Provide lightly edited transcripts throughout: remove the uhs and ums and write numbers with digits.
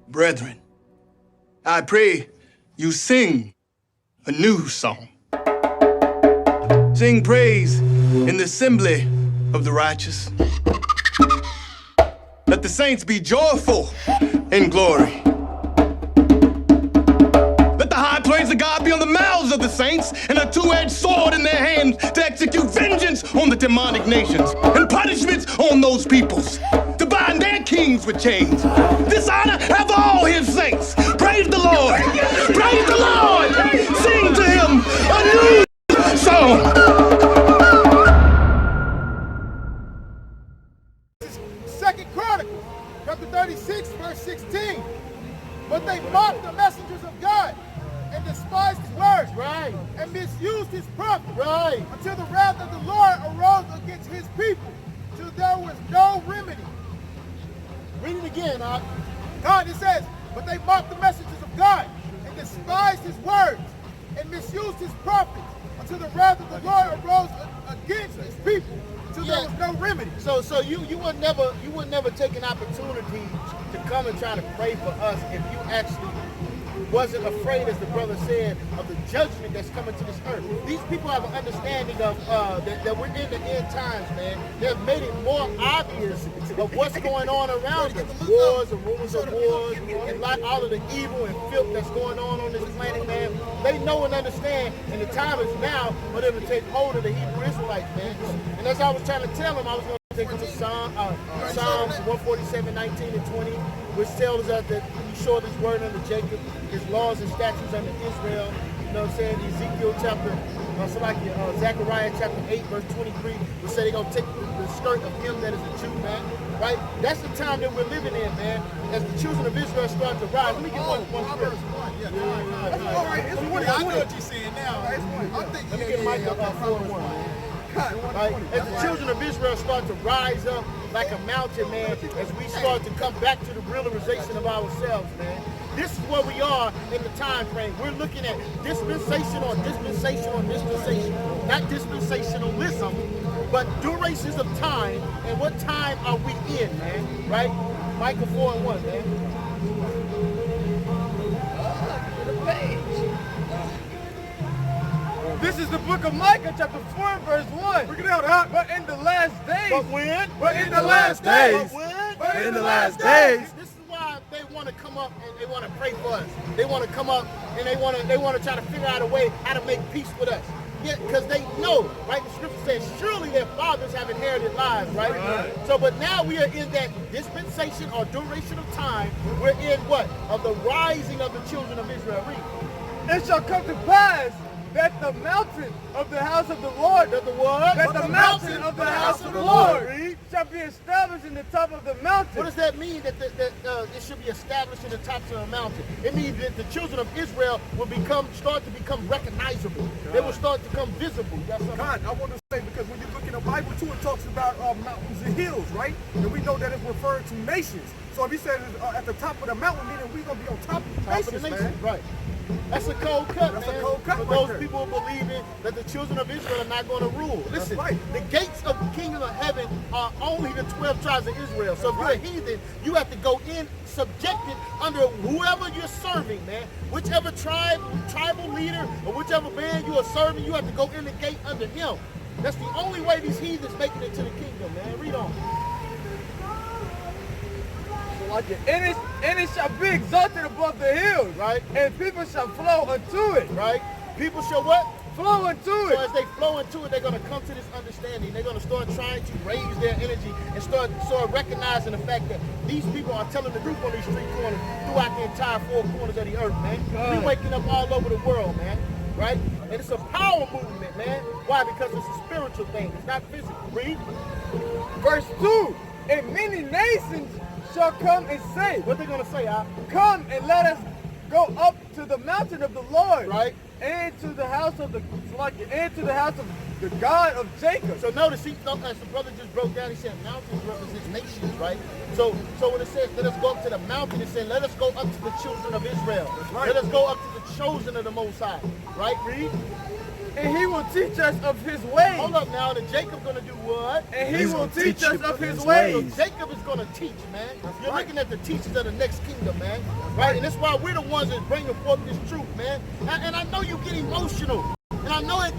Brethren, I pray you sing a new song. Sing praise in the assembly of the righteous. Let the saints be joyful in glory. Let the high praise of God be on the mouths of the saints and a two-edged sword in their hands to execute vengeance on the demonic nations and punishments on those peoples, to bind their kings with chains. This honor have all his saints. Praise the Lord. Praise the Lord. Sing to him a new song. Second Chronicles, chapter 36, verse 16. But they mocked the messengers of God and despised his words, right, and misused his prophet, right, until the wrath of the Lord arose against his people, till there was no remedy. Read it again, God, it says, but they mocked the messengers of God and despised his words and misused his prophets, until the wrath of the Lord arose against his people, till there was no remedy. So you would never take an opportunity to come and try to pray for us if you actually wasn't afraid, as the brother said, of the judgment that's coming to this earth. These people have an understanding of that we're in the end times, man. They've made it more obvious of what's going on around us. Wars and rumors of wars and like all of the evil and filth that's going on this planet, man. They know and understand, and the time is now for them to take hold of the Hebrew Israelites, man. And as I was trying to tell them, I was going to take them to Psalms 147, 19 and 20, which tells us that he showed his word unto Jacob, his laws and statutes unto Israel. You know what I'm saying? Ezekiel chapter, Zechariah chapter 8, verse 23, we say they're going to take the skirt of him that is a Jew, man. Right? That's the time that we're living in, man. As the children of Israel start to rise. Let me get one scripture. All right, it's 20. I know what you're saying now. I'm thinking, let me get Micah 4:1. Right? As the children of Israel start to rise up like a mountain, man, as we start to come back to the realization of ourselves, man. This is where we are in the time frame. We're looking at dispensation on dispensation on dispensation. Not dispensationalism, but durations of time. And what time are we in, man? Right? Micah 4:1, man. This is the book of Micah, chapter 4, verse 1. Bring it out, huh? But in the last days. But when? But in the last days. But when? But in the last days. This is why they want to come up and they want to pray for us. They want to come up and they want to try to figure out a way how to make peace with us. Yeah, because they know, right? The scripture says, surely their fathers have inherited lives, right? So, but now we are in that dispensation or duration of time. We're in what? Of the rising of the children of Israel. Read. It shall come to pass that the mountain of the house of the Lord, That the what? that the mountain of the house of the Lord shall be established in the top of the mountain. What does that mean, that it should be established in the tops of a mountain? It means that the children of Israel will start to become recognizable. They will start to become visible. God, I want to say, because when you look in the Bible too, it talks about mountains and hills, right? And we know that it's referring to nations. So if he says at the top of the mountain, meaning we're going to be on top of the nations, man. Right. That's a cold cut, That's man. a cold cut for right those there. people believing that the children of Israel are not going to rule. Listen, right. The gates of the kingdom of heaven are only the 12 tribes of Israel. So if you're a heathen, you have to go in subjected under whoever you're serving, man. Whichever tribal leader, or whichever band you are serving, you have to go in the gate under him. That's the only way these heathens make it into the kingdom, man. Read on. And it shall be exalted above the hills, Right. and people shall flow unto it. Right? People shall what? Flow unto So it. as they flow into it, they're going to come to this understanding. They're going to start trying to raise their energy and start recognizing the fact that these people are telling the truth on these street corners throughout the entire four corners of the earth, man. We're waking up all over the world, man. Right? And it's a power movement, man. Why? Because it's a spiritual thing. It's not physical. Read. Verse 2. And many nations shall come and say, What they going to say, come and let us go up to the mountain of the Lord, Right. and to the house of the God of Jacob. So notice, as the brother just broke down, he said mountains represents nations, right? So when it says let us go up to the mountain, it said let us go up to the children of Israel. right. Let us go up to the chosen of the Most High. Right? Read. And he will teach us of his ways. Hold up now, and Jacob gonna do what? And he will teach us of his ways. So Jacob is gonna teach, man. You're looking at the teachers of the next kingdom, man. Right? And that's why we're the ones that bringing forth this truth, man. And I know you get emotional. And I know it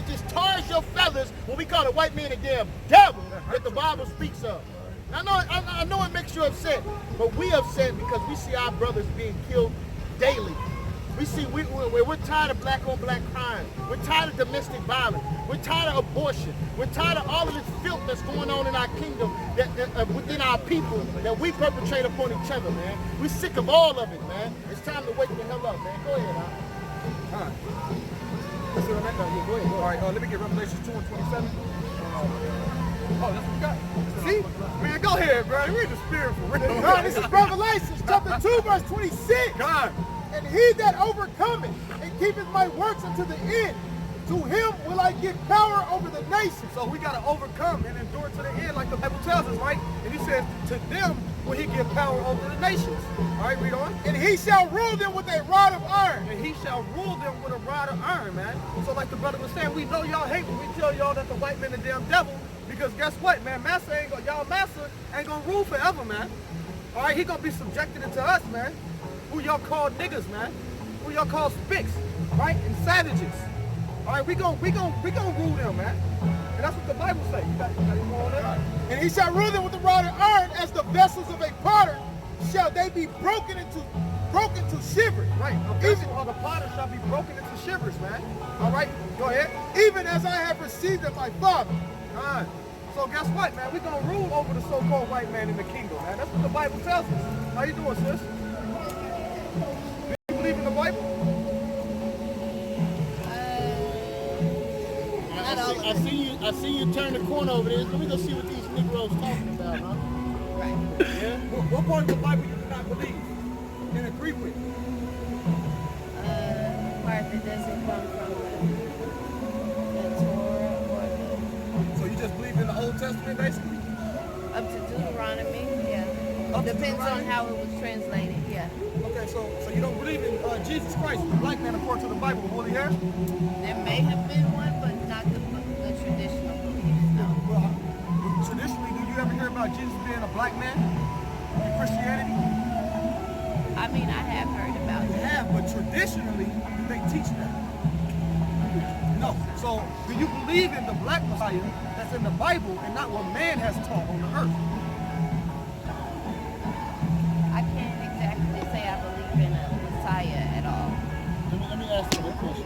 just tars your feathers when we call a white man a damn devil that the Bible speaks of. I know it makes you upset, but we upset because we see our brothers being killed daily. We see we're tired of black on black crime. We're tired of domestic violence. We're tired of abortion. We're tired of all of this filth that's going on in our kingdom, that within our people, that we perpetrate upon each other, man. We're sick of all of it, man. It's time to wake the hell up, man. Go ahead, Al. All right. Let's see what that does. Go ahead. All right, let me get Revelation 2 and 27. Oh, that's what we got. See? Man, go ahead, bro. Read the spirit for real. All right, this is Revelation chapter 2, verse 26. God. And he that overcometh and keepeth my works unto the end, to him will I give power over the nations. So we got to overcome and endure to the end like the Bible tells us, right? And he says, to them will he give power over the nations. All right, read on. And he shall rule them with a rod of iron. And he shall rule them with a rod of iron, man. So like the brother was saying, we know y'all hate when we tell y'all that the white man the damn devil, because guess what, man? Y'all master ain't gonna rule forever, man. All right, he gonna be subjected to us, man. Who y'all call niggas, man? Who y'all call spicks, right? And savages. All right, we gon' rule them, man. And that's what the Bible says. You got any more on that? And he shall rule them with a rod of iron, as the vessels of a potter shall they be broken to shivers. Right. A vessel of the potter shall be broken into shivers, man. All right, go ahead. Even as I have received of my Father. All right. So guess what, man? We're gonna rule over the so-called white man in the kingdom, man. That's what the Bible tells us. How you doing, sis? Do you believe in the Bible? I see you turn the corner over there. Let me go see what these Negroes talking about, huh? Right. Yeah? What part of the Bible you do not believe and agree with? Part that doesn't come from the Torah or the... So you just believe in the Old Testament, basically? Up to Deuteronomy, yeah. Up to Depends Deuteronomy? on how it was translated, yeah. Okay, so you don't believe in Jesus Christ, the black man according to the Bible, with woolly hair? There may have been one, but not the traditional belief, no. Well, traditionally, do you ever hear about Jesus being a black man in Christianity? I mean, I have heard about You it. have, but traditionally, they teach that. No. So, do you believe in the black Messiah that's in the Bible and not what man has taught on the earth? I can't exactly say I believe in a Messiah at all. Let me ask you a question.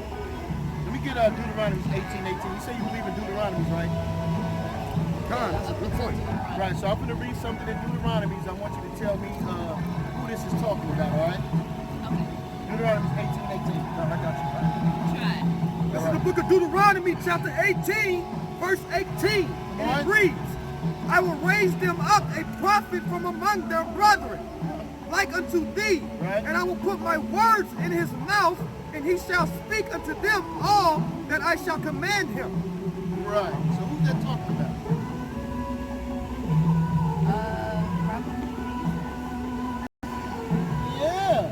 Let me get Deuteronomy 18:18. You say you believe in Deuteronomy, right? Up until Deuteronomy. Right, so I'm going to read something in Deuteronomy. I want you to tell me who this is talking about, all right? Okay, Deuteronomy 18:18. No, I got you. try. This is the book of Deuteronomy, chapter 18, verse 18. And it reads, I will raise them up a prophet from among their brethren, like unto thee, Right. and I will put my words in his mouth, and he shall speak unto them all that I shall command him. Right, so who's that talking about? Yeah.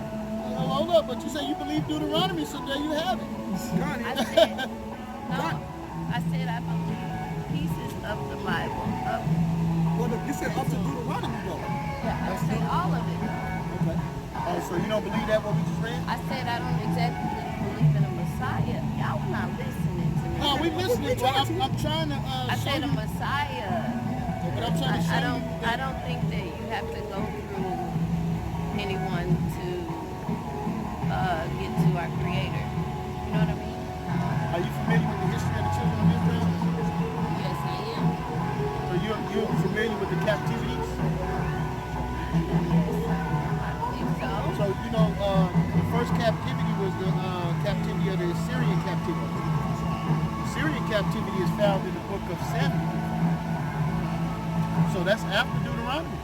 Hold up, but you say you believe Deuteronomy, so there you have it. Connie, I said, no, I said I believe pieces of the Bible. well, you said up to Deuteronomy, though. Yeah, I said all of it. Okay. Oh, so you don't believe that what we just read? I said I don't exactly believe in a Messiah. Y'all not listening to me. No, we listening, but I'm trying to I show said a you. Messiah. But I'm trying to show I you that. don't think that you have to go through anyone to get to our Creator. You know what I mean? Are you familiar with the history of the children of Israel? Yes, I am. So you're familiar with the captivities? I believe so. So, you know, the first captivity was the captivity of the Assyrian captivity. The Syrian captivity is found in the book of Samuel. So that's after Deuteronomy.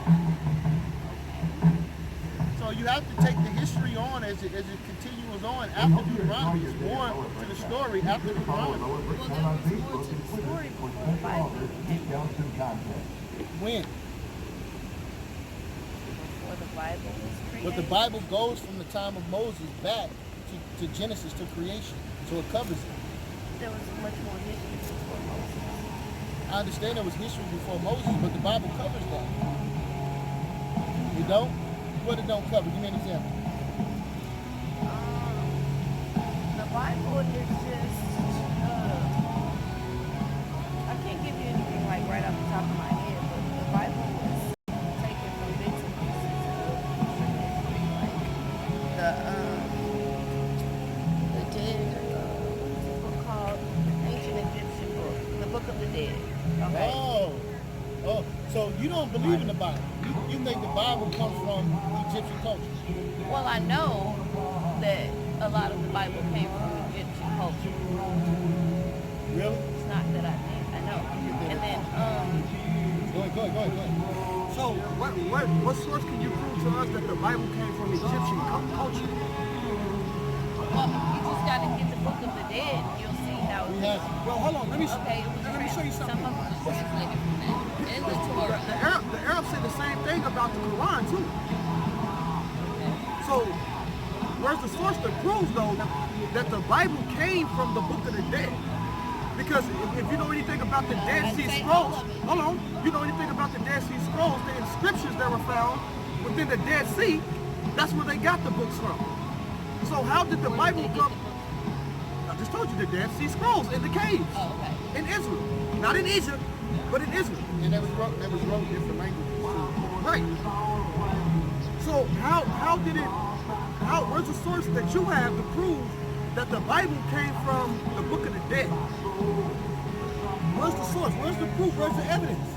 So you have to take the history on as it continues on after Deuteronomy. There's more to the story after Deuteronomy. Well, there was more to the story before the Bible came out. When? Before the Bible was created. But the Bible goes from the time of Moses back to Genesis, to creation. So it covers it. There was much more history before Moses. I understand there was history before Moses, but the Bible covers that. You don't? What it don't cover? Give me an example. The Bible is just, I can't give you anything like right off the top of my head, but the Bible was taken from bits and pieces of history, like the dead, what's the book called? Ancient Egyptian book, the Book of the Dead. Okay. Oh, so you don't believe in the Bible. You think the Bible comes from Egyptian culture. Well, I know that a lot of the Bible came from Egyptian culture. Really? It's not that I think, I know. And then, Go ahead. So what source can you prove to us that the Bible came from Egyptian culture? well, you just got to get the Book of the Dead. You'll see how We it have Well, hold on. Let me Okay, it was let me show you something. Some of them were translated from that. And the Torah. The Arabs say the same thing about the Quran too. So where's the source that proves though that the Bible came from the Book of the Dead? Because if you know anything about the Dead I'd Sea say Scrolls, all of it. hold on, you know anything about the Dead Sea Scrolls, the inscriptions that were found within the Dead Sea, that's where they got the books from. So how did the Bible come? I just told you the Dead Sea Scrolls in the caves Oh, okay. in Israel, not in Egypt, but in Israel. and that was wrote different languages too. Right. So where's the source that you have to prove that the Bible came from the Book of the Dead? Where's the source? Where's the proof? Where's the evidence?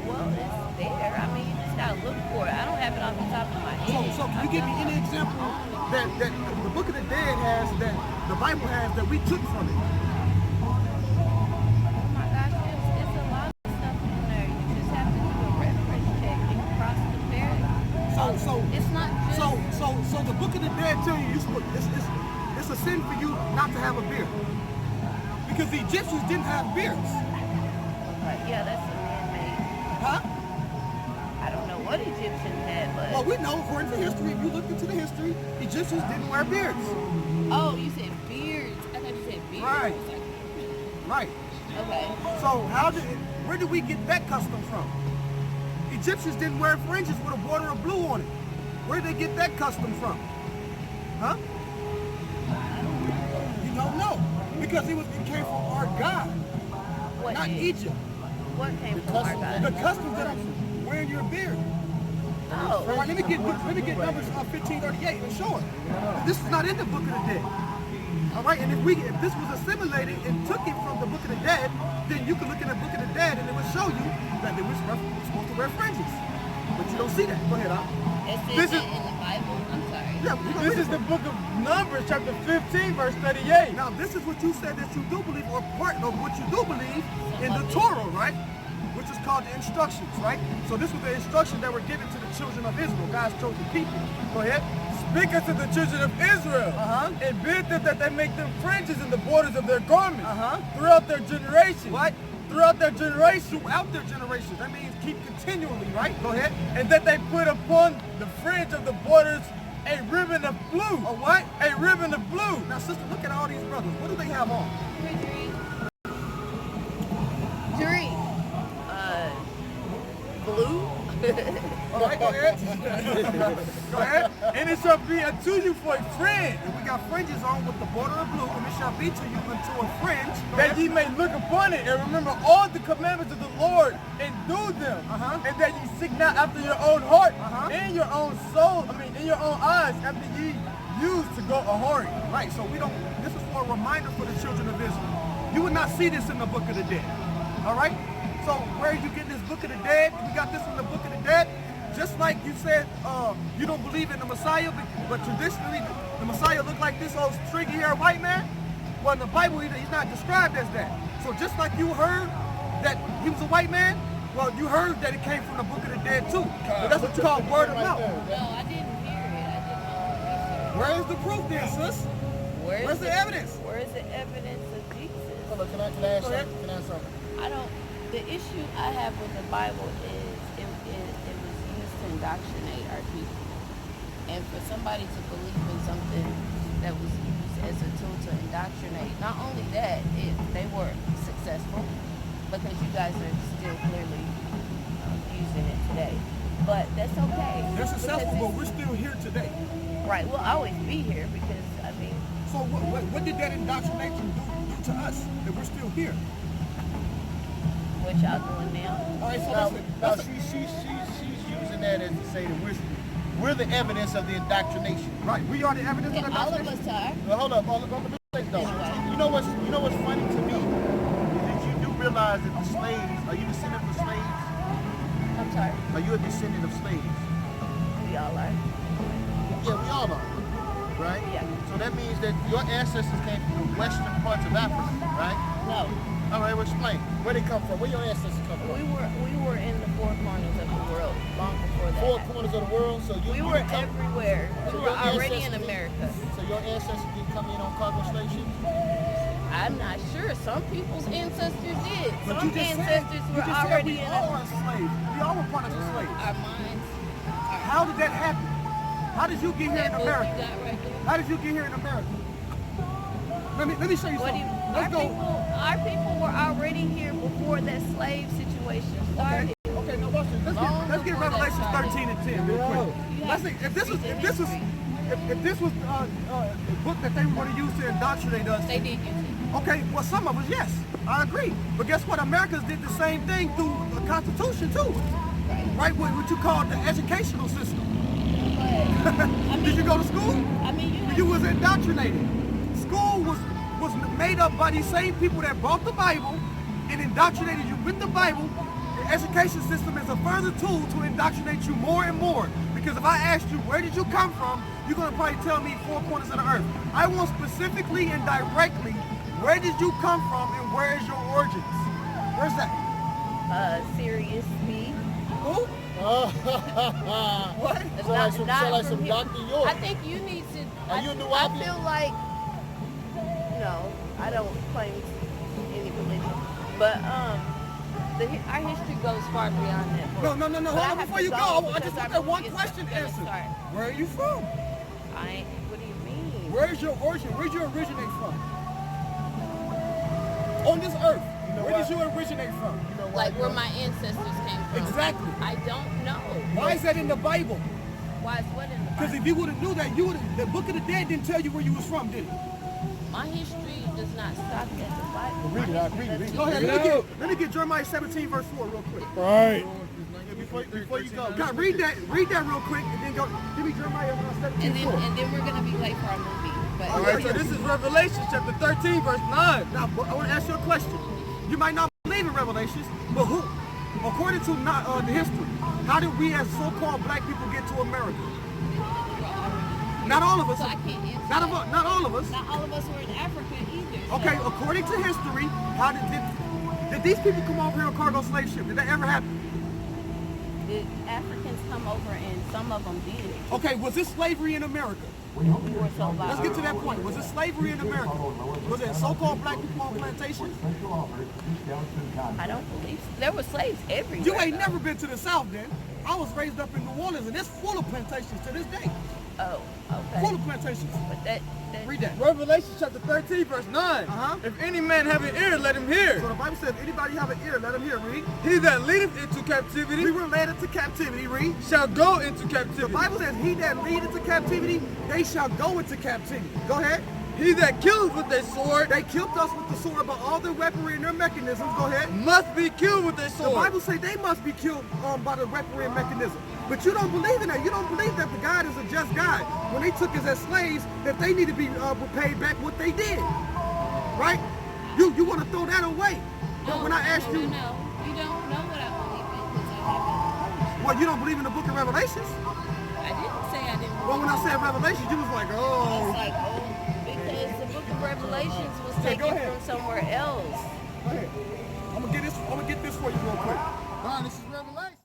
Well, it's there. I mean, you just got to look for it. I don't have it off the top of my head. So can you give me any example that the Book of the Dead has, that the Bible has, that we took from it? Oh my gosh, it's a lot of stuff in there. You just have to do a reference check and cross compare it. So It's not just... so the Book of the Dead tell you it's a sin for you not to have a beard. Because the Egyptians didn't have beards. But yeah, that's a man-made. Huh? I don't know what Egyptians had, but... Well, we know according to history, if you look into the history, Egyptians didn't wear beards. Oh, you said beards. I thought you said beards. Right. Right. Okay. So where did we get that custom from? Egyptians didn't wear fringes with a border of blue on it. Where did they get that custom from? Huh? You don't know. Because it came from our God, What not did? Egypt. What came from our The God? customs that I'm wearing your beard. All Oh. right, let me get Numbers 15:38 and show it. This is not in the Book of the Dead. All right, and if this was assimilated and took it from the Book of the Dead, then you can look in the Book of the Dead and it would show you that they were supposed to wear fringes. But you don't see that. Go ahead, Al. It's in the Bible. I'm sorry. Yeah, This is the book of Numbers, chapter 15, verse 38. Now, this is what you said that you do believe, or part of what you do believe in the Torah, right? Which is called the instructions, right? So this was the instructions that were given to the children of Israel, God's chosen people. Go ahead. Speak unto the children of Israel, and bid them that they make them fringes in the borders of their garments throughout their generations. What? Throughout their generations. Throughout their generations. That means keep continually, right? Go ahead. And that they put upon the fringe of the borders a ribbon of blue. A what? A ribbon of blue. Now, sister, look at all these brothers. What do they have on? Drink. Blue? All right, go ahead. Go ahead. And it shall be unto you for a fringe, And we got fringes on with the border of blue, and it shall be to you unto a fringe. Go that ahead. ye may look upon it and remember all the commandments of the Lord and do them, and that ye seek not after your own heart and your own soul, in your own eyes, after ye used to go a-whoring. Right, so this is for a reminder for the children of Israel. You would not see this in the Book of the Dead. All right? So where are you getting this Book of the Dead? We got this in the Book of the Dead. Just like you said, you don't believe in the Messiah, but traditionally the Messiah looked like this old stringy-haired white man. Well, in the Bible, he's not described as that. So just like you heard that he was a white man, well, you heard that it came from the Book of the Dead too. So that's what you call word of mouth. No, I didn't hear it. I did not. Where is the proof then, sis? Where's the evidence? Where's the evidence of Jesus? Hold on, can I ask Go ahead. something? Can I ask something? The issue I have with the Bible is it was used to indoctrinate our people. And for somebody to believe in something that was used as a tool to indoctrinate. Not only that, they were successful because you guys are still clearly using it today. But that's okay. They're successful, but we're still here today. Right, we'll always be here because, I mean... So what did that indoctrination do to us that we're still here? What y'all doing now? All right, so She's using that as to say that we're the evidence of the indoctrination. right, we are the evidence of And the all of indoctrination. us are. Well, hold up, though. You know what's funny to me is that you do realize that the slaves, are you descendant of slaves? I'm sorry. Are you a descendant of slaves? We all are. Yeah, we all are. Right? Yeah. So that means that your ancestors came from the western parts of Africa, right? No. All right, well explain. Where they come from? Where your ancestors come from? We were in the four corners of the world long before that. Four happened. corners of the world. So We were everywhere. So We were your already in ancestors America. So your ancestors didn't come in on cargo slave ships? I'm not sure. Some people's ancestors did. But Some you just ancestors said, were you just already said we in all are slaves. We all were part of the slaves. our minds. How did that happen? How did you get here in That book you America? got right there. How did you get here in America? Let me show you What do something. you, Let's go. our people were already here before that slave situation started. Okay, now watch this. Long Let's get before that Revelations started. 13 and 10 real quick. You Let's have see to if this was read the if this was a book that they were going to use to indoctrinate us. They did use it. Okay, well some of us, yes, I agree. But guess what? Americans did the same thing through the Constitution too, right? What you call the educational system. But, Did you go to school? I mean, You was indoctrinated. School was made up by these same people that brought the Bible and indoctrinated you with the Bible. The education system is a further tool to indoctrinate you more and more. Because if I asked you, where did you come from? You're going to probably tell me four corners of the earth. I want specifically and directly, where did you come from and where is your origins? Where's that? serious me. Who? What? It's So like some from here. Dr. York. I think you need to. Are you a I Nuwapian? feel like no, I don't claim any religion, but our history goes far beyond that. book. No. But Hold I on have before to you go. I because just want our that one movie is question gonna answered. start. Where are you from? What do you mean? Where's your origin? Where'd you originate from? On this earth, where did you originate from? Like where my ancestors came from. Exactly. I don't know. Why is that in the Bible? Why is what in the Because Bible? if you would have knew that, the Book of the Dead didn't tell you where you was from, did it? My history does not stop at the Bible. Read it, My history Go ahead. doesn't- Let me get Jeremiah 17 verse 4 real quick. Before you go, God, read that real quick, and then go. Give me Jeremiah 17 4. and then we're gonna be late for our movie. But All right, so this is Revelation chapter 13 verse 9. Now, I want to ask you a question. You might not believe in Revelations, but who? According to the history, how did we as so-called black people get to America? Not all of us. So I can't answer Not that. all of us. Not all of us were in Africa either. So Okay, according to history, how did these people come over here on cargo slave ship? Did that ever happen? the Africans come over and some of them did. Okay, was this slavery in America? We were so Let's get to that point. Was it slavery in America? Was it so-called black people on plantations? I don't believe so. There were slaves everywhere. You ain't though. never been to the South then. I was raised up in New Orleans and it's full of plantations to this day. Oh, Full okay. of plantations. But that Read that. Revelation chapter 13, verse 9. Uh-huh. If any man have an ear, let him hear. So the Bible says, if anybody have an ear, let him hear. Read. He that leadeth into captivity We were led into captivity. Read. shall go into The captivity. Bible says, he that lead into captivity, they shall go into captivity. Go ahead. He that killeth with a sword They killed us with the sword, but all their weaponry and their mechanisms, go ahead. must be killed with a The sword. Bible say they must be killed by the weaponry and mechanism. But you don't believe in that. You don't believe that the God is a just God. When they took us as slaves, that they need to be paid back what they did. Right? You want to throw that away. But when I asked you, No, you don't know what I believe in because I haven't. well, you don't believe in the book of Revelations? I didn't say I didn't. Well, when I said Revelations, you was like, It's oh. like, because the book of Revelations was Okay, go taken ahead. from somewhere else. Go ahead. I'm gonna get this for you real quick. This is Revelation.